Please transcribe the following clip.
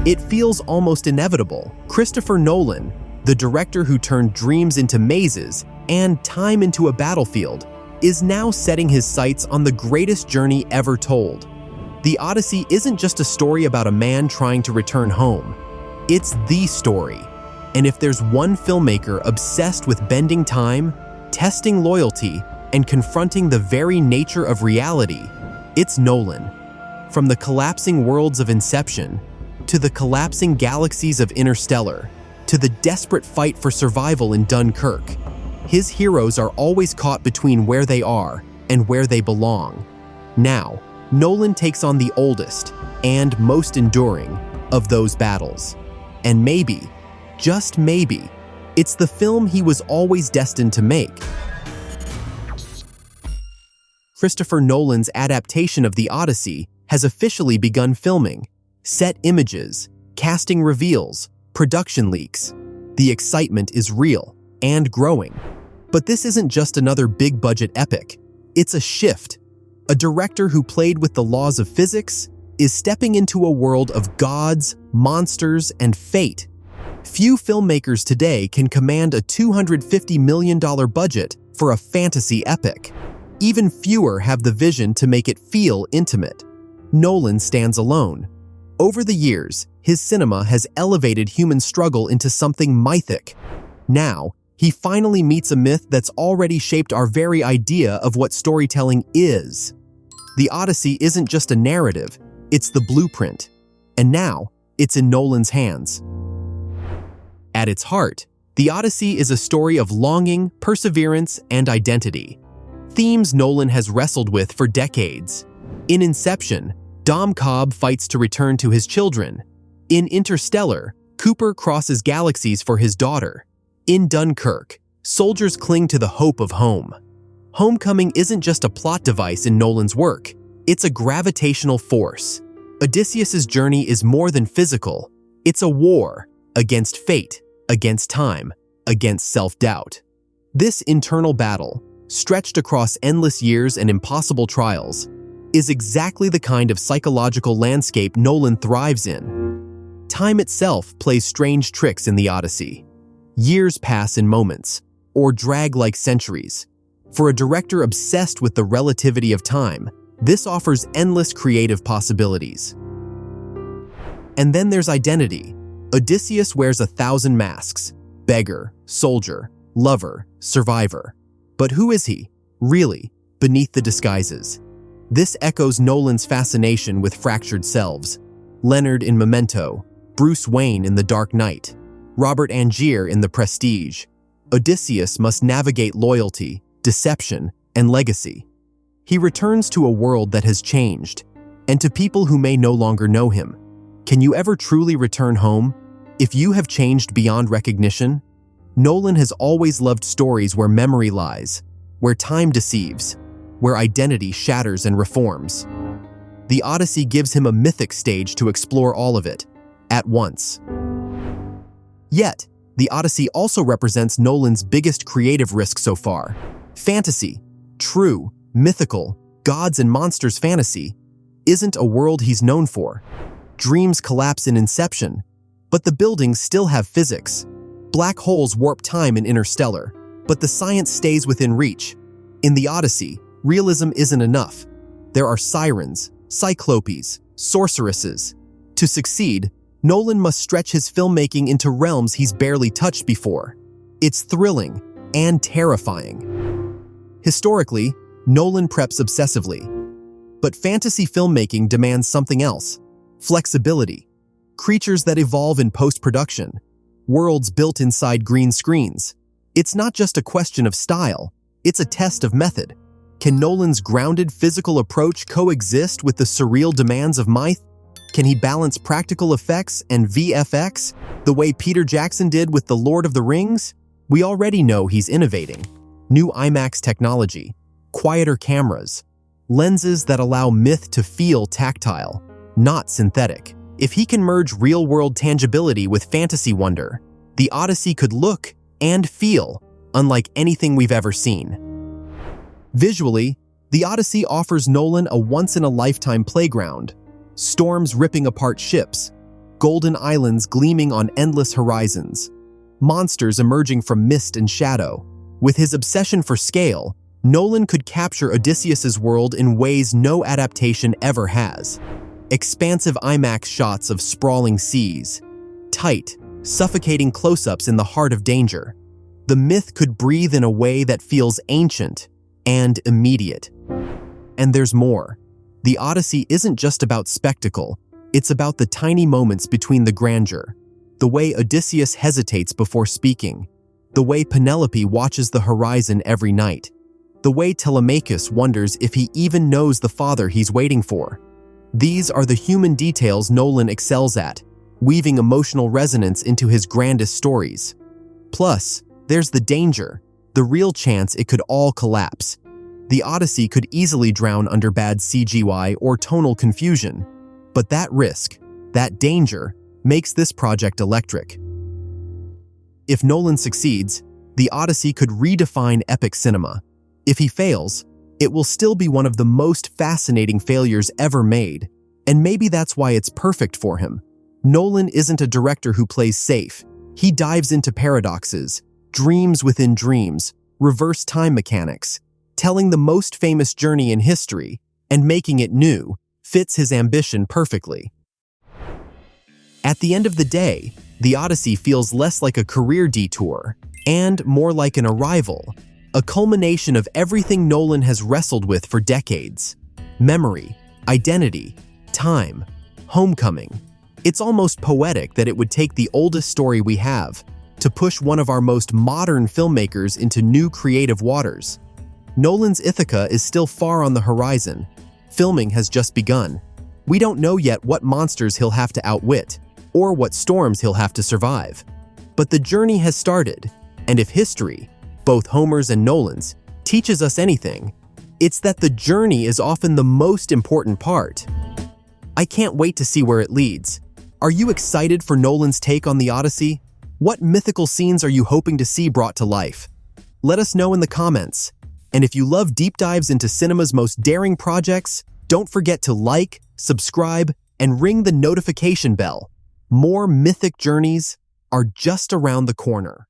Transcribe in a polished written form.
It feels almost inevitable. Christopher Nolan, the director who turned dreams into mazes and time into a battlefield, is now setting his sights on the greatest journey ever told. The Odyssey isn't just a story about a man trying to return home. It's the story. And if there's one filmmaker obsessed with bending time, testing loyalty, and confronting the very nature of reality, it's Nolan. From the collapsing worlds of Inception, to the collapsing galaxies of Interstellar, to the desperate fight for survival in Dunkirk, his heroes are always caught between where they are and where they belong. Now, Nolan takes on the oldest and most enduring of those battles. And maybe, just maybe, it's the film he was always destined to make. Christopher Nolan's adaptation of The Odyssey has officially begun filming. Set images, casting reveals, production leaks. The excitement is real and growing. But this isn't just another big-budget epic. It's a shift. A director who played with the laws of physics is stepping into a world of gods, monsters, and fate. Few filmmakers today can command a $250 million budget for a fantasy epic. Even fewer have the vision to make it feel intimate. Nolan stands alone. Over the years, his cinema has elevated human struggle into something mythic. Now, he finally meets a myth that's already shaped our very idea of what storytelling is. The Odyssey isn't just a narrative, it's the blueprint. And now, it's in Nolan's hands. At its heart, The Odyssey is a story of longing, perseverance, and identity. Themes Nolan has wrestled with for decades. In Inception, Dom Cobb fights to return to his children. In Interstellar, Cooper crosses galaxies for his daughter. In Dunkirk, soldiers cling to the hope of home. Homecoming isn't just a plot device in Nolan's work, it's a gravitational force. Odysseus's journey is more than physical. It's a war against fate, against time, against self-doubt. This internal battle, stretched across endless years and impossible trials, is exactly the kind of psychological landscape Nolan thrives in. Time itself plays strange tricks in The Odyssey. Years pass in moments, or drag like centuries. For a director obsessed with the relativity of time, this offers endless creative possibilities. And then there's identity. Odysseus wears 1,000 masks: beggar, soldier, lover, survivor. But who is he, really, beneath the disguises? This echoes Nolan's fascination with fractured selves. Leonard in Memento, Bruce Wayne in The Dark Knight, Robert Angier in The Prestige. Odysseus must navigate loyalty, deception, and legacy. He returns to a world that has changed, and to people who may no longer know him. Can you ever truly return home if you have changed beyond recognition? Nolan has always loved stories where memory lies, where time deceives, where identity shatters and reforms. The Odyssey gives him a mythic stage to explore all of it, at once. Yet, The Odyssey also represents Nolan's biggest creative risk so far. Fantasy, true, mythical, gods and monsters fantasy, isn't a world he's known for. Dreams collapse in Inception, but the buildings still have physics. Black holes warp time in Interstellar, but the science stays within reach. In The Odyssey, realism isn't enough. There are sirens, cyclopes, sorceresses. To succeed, Nolan must stretch his filmmaking into realms he's barely touched before. It's thrilling and terrifying. Historically, Nolan preps obsessively. But fantasy filmmaking demands something else: flexibility. Creatures that evolve in post-production. Worlds built inside green screens. It's not just a question of style, it's a test of method. Can Nolan's grounded physical approach coexist with the surreal demands of myth? Can he balance practical effects and VFX the way Peter Jackson did with The Lord of the Rings? We already know he's innovating. New IMAX technology, quieter cameras, lenses that allow myth to feel tactile, not synthetic. If he can merge real-world tangibility with fantasy wonder, The Odyssey could look and feel unlike anything we've ever seen. Visually, The Odyssey offers Nolan a once-in-a-lifetime playground, storms ripping apart ships, golden islands gleaming on endless horizons, monsters emerging from mist and shadow. With his obsession for scale, Nolan could capture Odysseus's world in ways no adaptation ever has. Expansive IMAX shots of sprawling seas, tight, suffocating close-ups in the heart of danger. The myth could breathe in a way that feels ancient and immediate. And there's more. The Odyssey isn't just about spectacle, it's about the tiny moments between the grandeur. The way Odysseus hesitates before speaking, the way Penelope watches the horizon every night, the way Telemachus wonders if he even knows the father he's waiting for. These are the human details Nolan excels at, weaving emotional resonance into his grandest stories. Plus, there's the danger, the real chance it could all collapse. The Odyssey could easily drown under bad CGI or tonal confusion. But that risk, that danger, makes this project electric. If Nolan succeeds, the Odyssey could redefine epic cinema. If he fails, it will still be one of the most fascinating failures ever made, and maybe that's why it's perfect for him. Nolan isn't a director who plays safe. He dives into paradoxes, dreams within dreams, reverse time mechanics. Telling the most famous journey in history and making it new fits his ambition perfectly. At the end of the day, the Odyssey feels less like a career detour and more like an arrival, a culmination of everything Nolan has wrestled with for decades. Memory, identity, time, homecoming. It's almost poetic that it would take the oldest story we have to push one of our most modern filmmakers into new creative waters. Nolan's Ithaca is still far on the horizon. Filming has just begun. We don't know yet what monsters he'll have to outwit, or what storms he'll have to survive. But the journey has started, and if history, both Homer's and Nolan's, teaches us anything, it's that the journey is often the most important part. I can't wait to see where it leads. Are you excited for Nolan's take on the Odyssey? What mythical scenes are you hoping to see brought to life? Let us know in the comments. And if you love deep dives into cinema's most daring projects, don't forget to like, subscribe, and ring the notification bell. More mythic journeys are just around the corner.